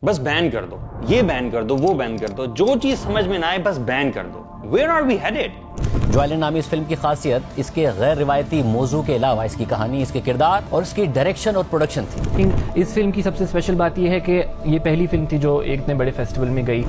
بس بین کر دو, یہ بین کر دو, وہ بین کر دو, جو چیز سمجھ میں نہ آئے بس بین کر دو. Where are we headed? جو آئلینڈ نامی اس فلم کی خاصیت اس کے غیر روایتی موضوع کے علاوہ اس کی کہانی, اس کے کردار اور اس کی ڈائریکشن اور پروڈکشن تھی. اس فلم کی سب سے اسپیشل بات یہ ہے کہ یہ پہلی فلم تھی جو ایک اتنے بڑے فیسٹیول میں گئی.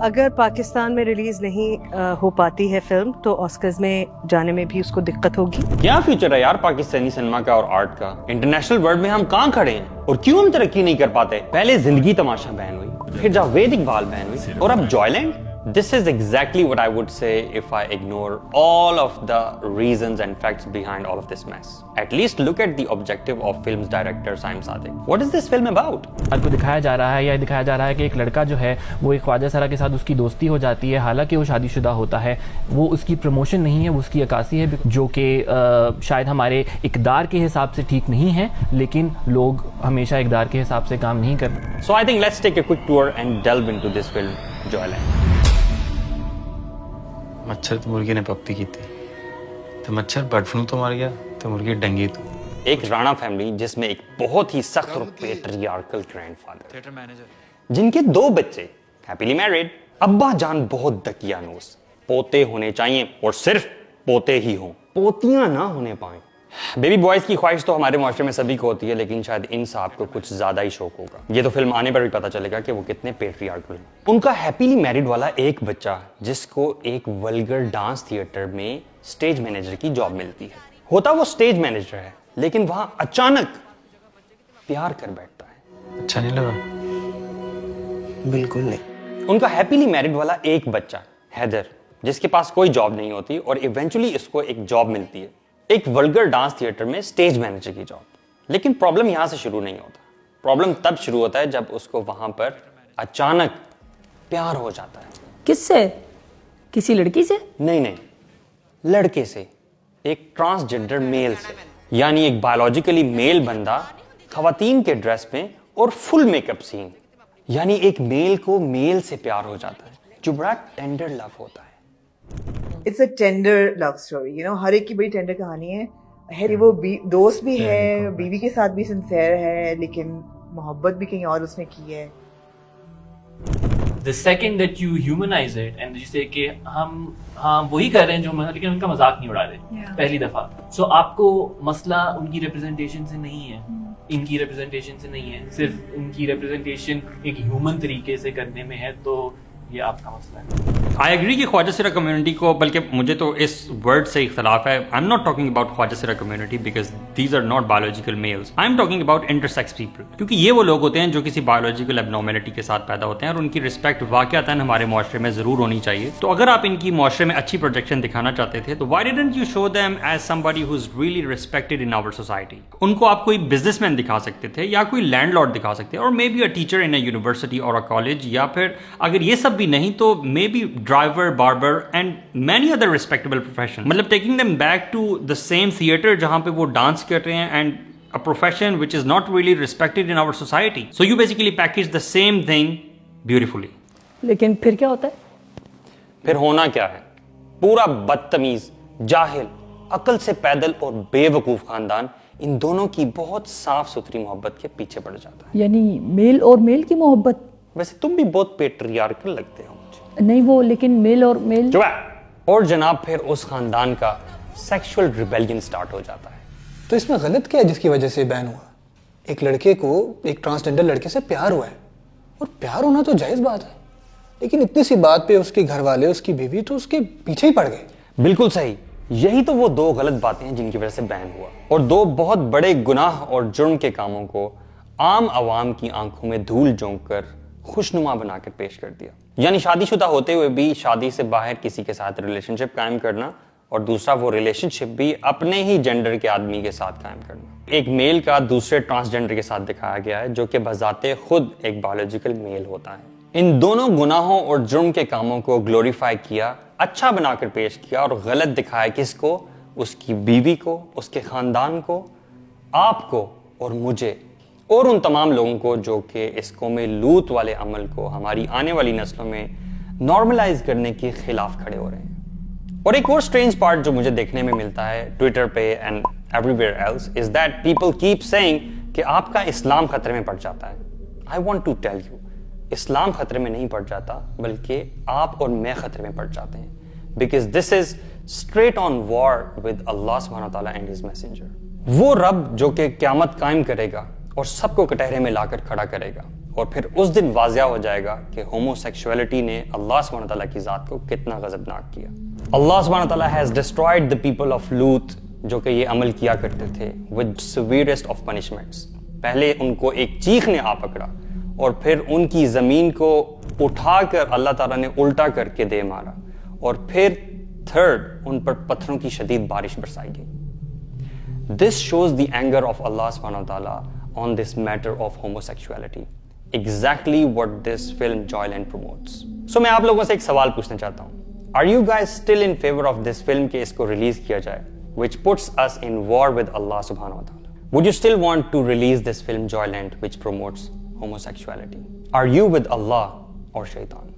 اگر پاکستان میں ریلیز نہیں ہو پاتی ہے فلم تو آسکرز میں جانے میں بھی اس کو دقت ہوگی. کیا فیوچر ہے یار پاکستانی سینما کا اور آرٹ کا؟ انٹرنیشنل ورلڈ میں ہم کہاں کھڑے ہیں اور کیوں ہم ترقی نہیں کر پاتے؟ پہلے زندگی تماشا بین ہوئی, پھر جاوید اقبال بین ہوئی, اور اب Joyland. This is exactly what I would say if I ignore all of the reasons and facts behind all of this mess. At least look at the objective of film's director Saim Sadiq. What is this film about? آپ کو دکھایا جا رہا ہے یا دکھایا جا رہا ہے کہ ایک لڑکا جو ہے وہ ایک خواجہ سرا کے ساتھ اس کی دوستی ہو جاتی ہے, حالانکہ وہ شادی شدہ ہوتا ہے. وہ اس کی پروموشن نہیں ہے, وہ اس کی عکاسی ہے, جو کہ شاید ہمارے اقدار کے حساب سے ٹھیک نہیں ہے, لیکن لوگ ہمیشہ اقدار کے حساب سے کام نہیں کرتے. So I think let's take a quick tour and delve into this film, Joyland. مچھر تو مرغی نے پپتی کی تھی, تو مچھر برڈ فلو تو مر گیا, تو مرغی ڈنگی تو. ایک رانا فیملی جس میں ایک بہت ہی سخت اور پیٹریارکل گرینڈ فادر, جن کے 2 بچے ہیپیلی میرڈ, ابا جان بہت دقیانوس, پوتے ہونے چاہیے اور صرف پوتے ہی ہوں, پوتیاں نہ ہونے پائیں. بیبی بوائز کی خواہش تو ہمارے معاشرے میں سبھی کو ہوتی ہے, لیکن شاید ان صاحب کو کچھ زیادہ ہی شوق ہوگا. یہ تو فلم آنے پر بھی پتا چلے گا کہ وہ کتنے پیٹریارکل ہیں. ان کا ہیپیلی میرڈ والا ایک بچہ جس کو ایک ولگر ڈانس تھیٹر میں سٹیج مینیجر کی جاب ملتی ہے. ہوتا وہ سٹیج مینیجر ہے, لیکن وہاں اچانک پیار کر بیٹھتا ہے. اچھا نہیں لگا؟ بالکل نہیں. ان کا ہیپیلی میرڈ والا ایک بچہ حیدر, جس کے پاس کوئی جاب نہیں ہوتی اور ایونچولی اس کو ایک جاب ملتی ہے, ایک ولگر ڈانس تھیٹر میں سٹیج مینیجر کی جاب. لیکن پرابلم یہاں سے شروع نہیں ہوتا. پرابلم تب شروع ہوتا ہے جب اس کو وہاں پر اچانک پیار ہو جاتا ہے. کس سے؟ کسی لڑکی سے؟ نہیں, لڑکے سے, ایک ٹرانسجنڈر میل سے. یعنی ایک بایولوجیکلی میل بندہ خواتین کے ڈریس میں اور فل میک اپ سین. یعنی ایک میل کو میل سے پیار ہو جاتا ہے, جو بڑا ٹینڈر لو ہوتا ہے. It's a tender love story, you know, ہر ایک کی بڑی ٹینڈر کہانی ہے. وہ دوست بھی ہے, بیوی کے ساتھ بھی سنسیئر ہے, لیکن محبت بھی کہیں اور اس نے کی ہے. The second that you humanize it and you say کہ ہم وہی کر رہے ہیں جو, لیکن ان کا مذاق نہیں اڑا رہے پہلی دفعہ. سو آپ کو مسئلہ ان کی ریپرزنٹیشن سے نہیں ہے, ان کی ریپرزنٹیشن سے نہیں ہے, صرف ان کی ریپرزنٹیشن ایک ہیومن طریقے سے کرنے میں ہے, تو یہ آپ کا مسئلہ ہے. آئی ایگری کہ خواجہ سرا کمیونٹی کو, بلکہ مجھے تو اس ورڈ سے اختلاف ہے. I am not talking about خواجہ سرا community because these are not biological males. I am talking about intersex people, کیونکہ یہ وہ لوگ ہوتے ہیں جو کسی بایولوجیکل ابنارمیلٹی کے ساتھ پیدا ہوتے ہیں, اور ان کی رسپیکٹ واقعتاً ہمارے معاشرے میں ضرور ہونی چاہیے. تو اگر آپ ان کی معاشرے میں اچھی پروجیکشن دکھانا چاہتے تھے تو why didn't you show them as somebody who is really respected in our society. ان کو آپ کوئی بزنس مین دکھا سکتے تھے, یا کوئی لینڈ لارڈ دکھا سکتے, اور may be a teacher in a university اور اے کالج, یا پھر اگر یہ سب بھی نہیں تو may be driver, barber and many other respectable professions. مطلب taking them back to the same theater جہاں پہ وہ ڈانس کر رہے ہیں, and a profession which is not really respected in our society. So you basically package the same thing beautifully. لیکن پھر کیا ہوتا ہے؟ پھر ہونا کیا ہے, پورا بدتمیز, جاہل, عقل سے پیدل اور بے وقوف خاندان ان دونوں کی بہت صاف ستھری محبت کے پیچھے پڑ جاتا ہے. یعنی میل اور میل کی محبت؟ ویسے تم بھی بہت پیٹریارکل لگتے ہو. نہیں وہ, لیکن میل اور میل. اور جناب پھر اس خاندان کا سیکشول ریبیلین سٹارٹ ہو جاتا ہے. تو اس میں غلط کیا ہے جس کی وجہ سے بین ہوا؟ ایک لڑکے کو ایک ٹرانسجنڈر لڑکے سے پیار ہوا ہے, اور پیار ہونا تو جائز بات ہے, لیکن اتنی سی بات پہ اس کے گھر والے, اس کی بیوی تو اس کے پیچھے ہی پڑ گئے. بالکل صحیح. یہی تو وہ 2 غلط باتیں ہیں جن کی وجہ سے بین ہوا, اور 2 بہت بڑے گناہ اور جرم کے کاموں کو عام عوام کی آنکھوں میں دھول جھونک کر خوشنما بنا کر پیش کر دیا. یعنی شادی شدہ ہوتے ہوئے بھی شادی سے باہر کسی کے ساتھ ریلیشن شپ قائم کرنا, اور دوسرا وہ ریلیشن شپ بھی اپنے ہی جینڈر کے آدمی کے ساتھ قائم کرنا. ایک میل کا دوسرے ٹرانسجنڈر کے ساتھ دکھایا گیا ہے, جو کہ بذات خود ایک بایولوجیکل میل ہوتا ہے. ان دونوں گناہوں اور جرم کے کاموں کو گلوریفائی کیا, اچھا بنا کر پیش کیا, اور غلط دکھایا کس کو؟ اس کی بیوی کو, اس کے خاندان کو, آپ کو اور مجھے, اور ان تمام لوگوں کو جو کہ اس قوم لوط والے عمل کو ہماری آنے والی نسلوں میں نارملائز کرنے کے خلاف کھڑے ہو رہے ہیں. اور ایک اور سٹرینج پارٹ جو مجھے دیکھنے میں ملتا ہے ٹویٹر پہ and everywhere else is that people keep seeing کہ آپ کا اسلام خطرے میں پڑ جاتا ہے. I want to tell you اسلام خطرے میں نہیں پڑ جاتا بلکہ آپ اور میں خطرے میں پڑ جاتے ہیں, because this is straight on war with اللہ سبحانہ تعالیٰ اینڈ ہز میسنجر. وہ رب جو کہ قیامت قائم کرے گا اور سب کو کٹہرے میں لا کر کھڑا کرے گا, اور پھر اس دن واضح ہو جائے گا کہ ہومو سیکشولیٹی نے اللہ سبحانہ تعالیٰ کی ذات کو کتنا غضبناک کیا. اللہ سبحانہ تعالیٰ has destroyed the people of لوط, جو کہ یہ عمل کیا کرتے تھے, with severest of punishments. پہلے ان کو ایک چیخ نے آ پکڑا اور پھر ان کی زمین کو اٹھا کر اللہ تعالیٰ نے الٹا کر کے دے مارا, اور پھر تھرڈ ان پر پتھروں کی شدید بارش برسائی گئی. This shows the anger of Allah subhanahu wa ta'ala on this matter of homosexuality. Exactly what this film Joyland promotes. So میں آپ لوگوں سے ایک سوال پوچھنا چاہتا ہوں. Are you guys still in favor of this film کہ اس کو ریلیز کیا جائے, which puts us in war with Allah subhanahu wa ta'ala? Would you still want to release this film Joyland which promotes homosexuality? Are you with Allah or Shaitan?